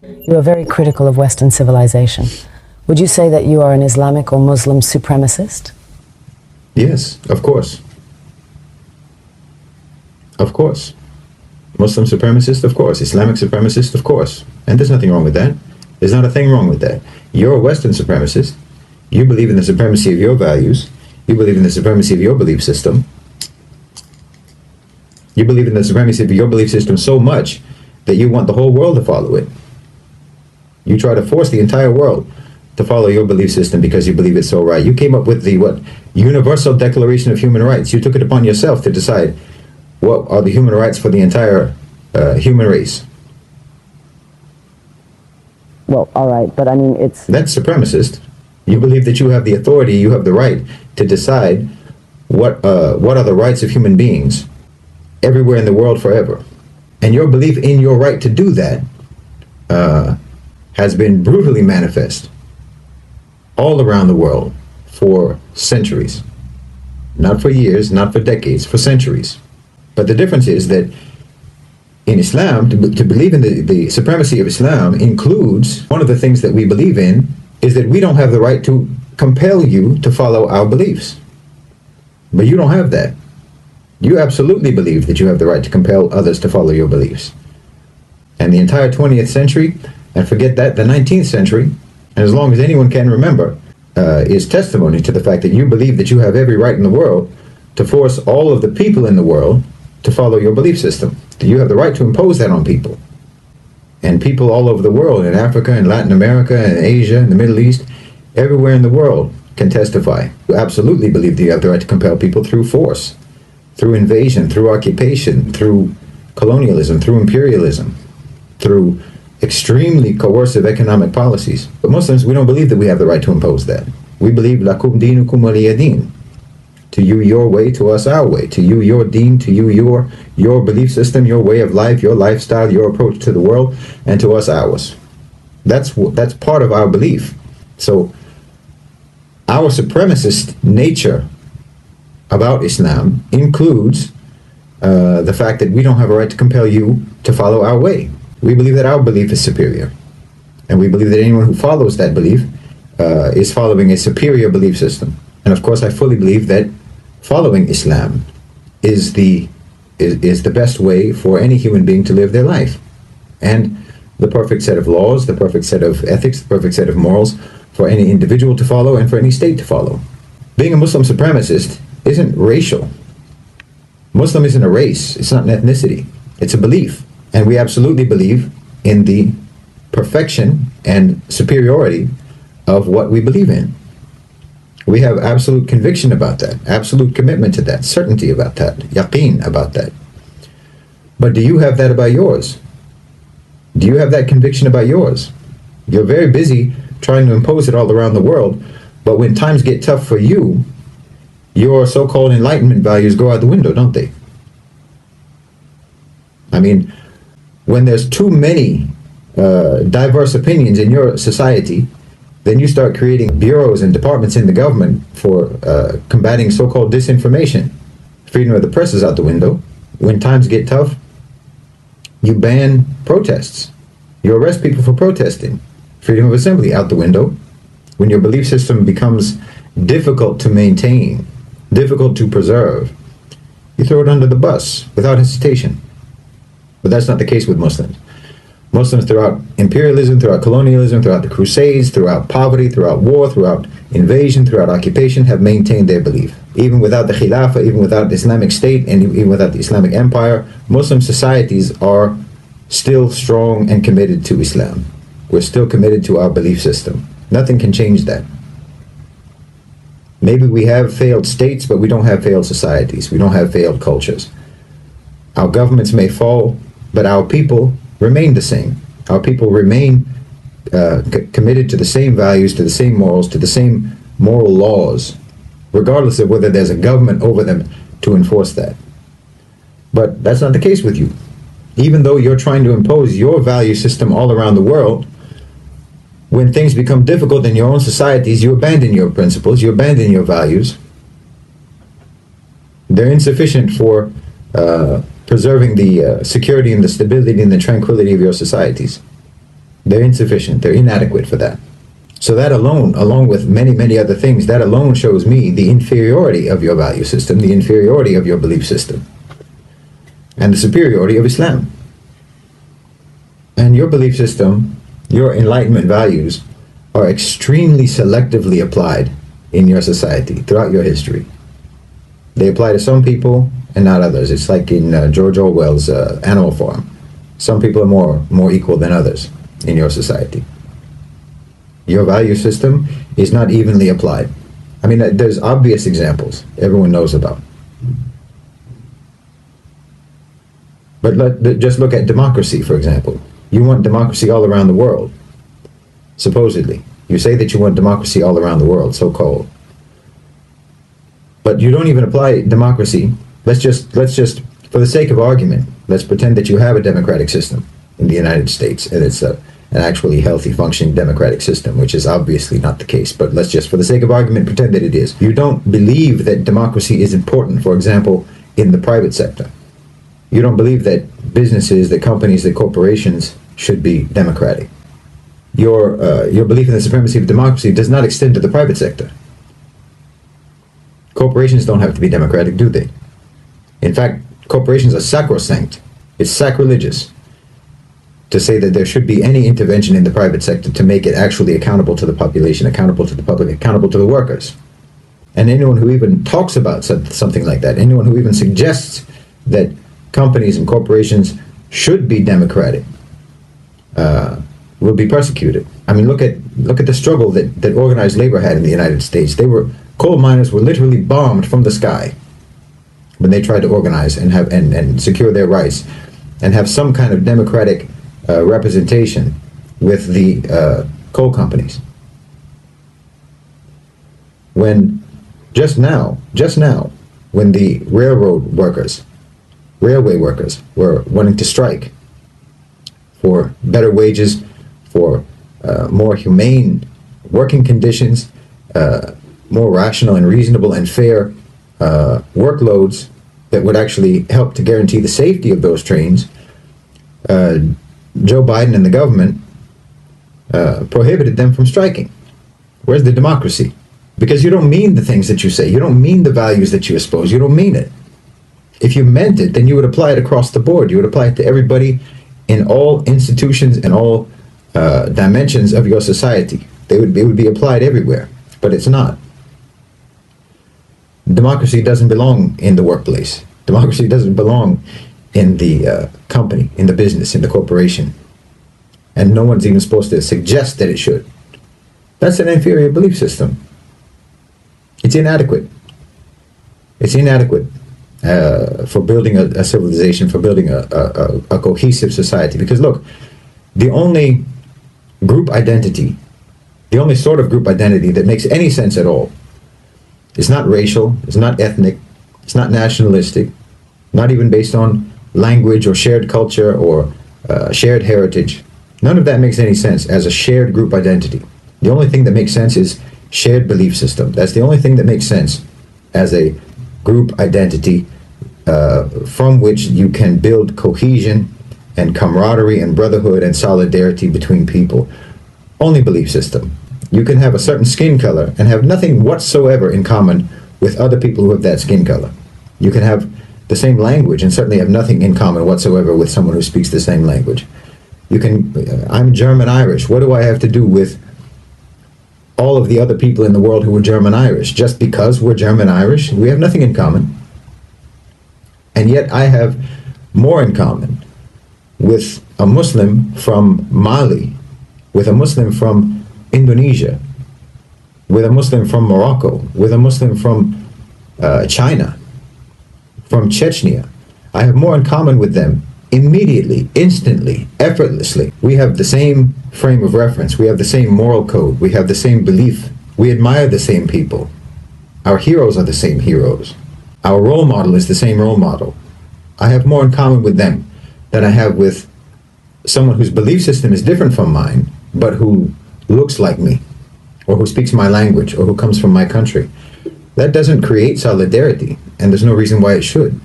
You are very critical of Western civilization. Would you say that you are an Islamic or Muslim supremacist? Yes, of course. Of course. Muslim supremacist, of course. Islamic supremacist, of course. And there's nothing wrong with that. There's not a thing wrong with that. You're a Western supremacist. You believe in the supremacy of your values. You believe in the supremacy of your belief system. You believe in the supremacy of your belief system so much that you want the whole world to follow it. You try to force the entire world to follow your belief system because you believe it's so right. You came up with the Universal Declaration of Human Rights. You took it upon yourself to decide what are the human rights for the entire human race. Well, all right, but I mean, That's supremacist. You believe that you have the authority, you have the right to decide what are the rights of human beings everywhere in the world forever. And your belief in your right to do that has been brutally manifest all around the world for centuries. Not for years, not for decades, for centuries. But the difference is that in Islam, to believe in the supremacy of Islam includes, one of the things that we believe in is that we don't have the right to compel you to follow our beliefs. But you don't have that. You absolutely believe that you have the right to compel others to follow your beliefs. And the entire 20th century, and forget that, the 19th century, and as long as anyone can remember, is testimony to the fact that you believe that you have every right in the world to force all of the people in the world to follow your belief system. You have the right to impose that on people. And people all over the world, in Africa, in Latin America, in Asia, in the Middle East, everywhere in the world can testify. You absolutely believe that you have the right to compel people through force, through invasion, through occupation, through colonialism, through imperialism, through extremely coercive economic policies. But Muslims, we don't believe that we have the right to impose that. We believe lakum dinukum waliya din. To you your way, to us our way. To you your deen, to you your belief system, your way of life, your lifestyle, your approach to the world, and to us ours. That's part of our belief. So our supremacist nature about Islam includes the fact that we don't have a right to compel you to follow our way. We believe that our belief is superior. And we believe that anyone who follows that belief is following a superior belief system. And of course, I fully believe that following Islam is the best way for any human being to live their life. And the perfect set of laws, the perfect set of ethics, the perfect set of morals for any individual to follow and for any state to follow. Being a Muslim supremacist isn't racial. Muslim isn't a race. It's not an ethnicity. It's a belief. And we absolutely believe in the perfection and superiority of what we believe in. We have absolute conviction about that, absolute commitment to that, certainty about that, yaqeen about that. But do you have that about yours? Do you have that conviction about yours? You're very busy trying to impose it all around the world, but when times get tough for you, your so-called enlightenment values go out the window, don't they? I mean, when there's too many diverse opinions in your society, then you start creating bureaus and departments in the government for combating so-called disinformation. Freedom of the press is out the window. When times get tough, you ban protests. You arrest people for protesting. Freedom of assembly out the window. When your belief system becomes difficult to maintain, difficult to preserve, you throw it under the bus without hesitation. But that's not the case with Muslims. Muslims throughout imperialism, throughout colonialism, throughout the Crusades, throughout poverty, throughout war, throughout invasion, throughout occupation, have maintained their belief. Even without the Khilafah, even without the Islamic State, and even without the Islamic Empire, Muslim societies are still strong and committed to Islam. We're still committed to our belief system. Nothing can change that. Maybe we have failed states, but we don't have failed societies. We don't have failed cultures. Our governments may fall, but our people remain the same. Our people remain committed to the same values, to the same morals, to the same moral laws, regardless of whether there's a government over them to enforce that. But that's not the case with you. Even though you're trying to impose your value system all around the world, when things become difficult in your own societies, you abandon your principles, you abandon your values. They're insufficient for preserving the security and the stability and the tranquility of your societies. They're insufficient. They're inadequate for that. So that alone, along with many, many other things, that alone shows me the inferiority of your value system, the inferiority of your belief system, and the superiority of Islam. And your belief system, your Enlightenment values, are extremely selectively applied in your society throughout your history. They apply to some people and not others. It's like in George Orwell's Animal Farm. Some people are more equal than others in your society. Your value system is not evenly applied. I mean, there's obvious examples everyone knows about. But just look at democracy, for example. You want democracy all around the world, supposedly. You say that you want democracy all around the world, so-called. But you don't even apply democracy. Let's just, for the sake of argument, let's pretend that you have a democratic system in the United States, and it's an actually healthy, functioning democratic system, which is obviously not the case. But let's just, for the sake of argument, pretend that it is. You don't believe that democracy is important, for example, in the private sector. You don't believe that businesses, that companies, that corporations should be democratic. Your belief in the supremacy of democracy does not extend to the private sector. Corporations don't have to be democratic, do they? In fact, corporations are sacrosanct. It's sacrilegious to say that there should be any intervention in the private sector to make it actually accountable to the population, accountable to the public, accountable to the workers. And anyone who even talks about something like that, anyone who even suggests that companies and corporations should be democratic, will be persecuted. I mean, look at the struggle that organized labor had in the United States. Coal miners were literally bombed from the sky when they tried to organize and secure their rights and have some kind of democratic representation with the coal companies. When just now, when the railway workers were wanting to strike for better wages, for more humane working conditions, more rational and reasonable and fair workloads that would actually help to guarantee the safety of those trains, Joe Biden and the government prohibited them from striking. Where's the democracy? Because you don't mean the things that you say. You don't mean the values that you espouse. You don't mean it. If you meant it, then you would apply it across the board. You would apply it to everybody in all institutions and all dimensions of your society. It would be applied everywhere, but it's not. Democracy doesn't belong in the workplace. Democracy doesn't belong in the company, in the business, in the corporation. And no one's even supposed to suggest that it should. That's an inferior belief system. It's inadequate. It's inadequate for building a civilization, for building a cohesive society. Because look, the only group identity, the only sort of group identity that makes any sense at all, it's not racial, it's not ethnic, it's not nationalistic, not even based on language or shared culture or shared heritage. None of that makes any sense as a shared group identity. The only thing that makes sense is shared belief system. That's the only thing that makes sense as a group identity from which you can build cohesion and camaraderie and brotherhood and solidarity between people. Only belief system. You can have a certain skin color and have nothing whatsoever in common with other people who have that skin color. You can have the same language and certainly have nothing in common whatsoever with someone who speaks the same language. You can, I'm German Irish. What do I have to do with all of the other people in the world who are German Irish? Just because we're German Irish, we have nothing in common. And yet I have more in common with a Muslim from Mali, with a Muslim from Indonesia, with a Muslim from Morocco, with a Muslim from China, from Chechnya. I have more in common with them immediately, instantly, effortlessly. We have the same frame of reference. We have the same moral code. We have the same belief. We admire the same people. Our heroes are the same heroes. Our role model is the same role model. I have more in common with them than I have with someone whose belief system is different from mine, but who looks like me, or who speaks my language, or who comes from my country. That doesn't create solidarity, and there's no reason why it should.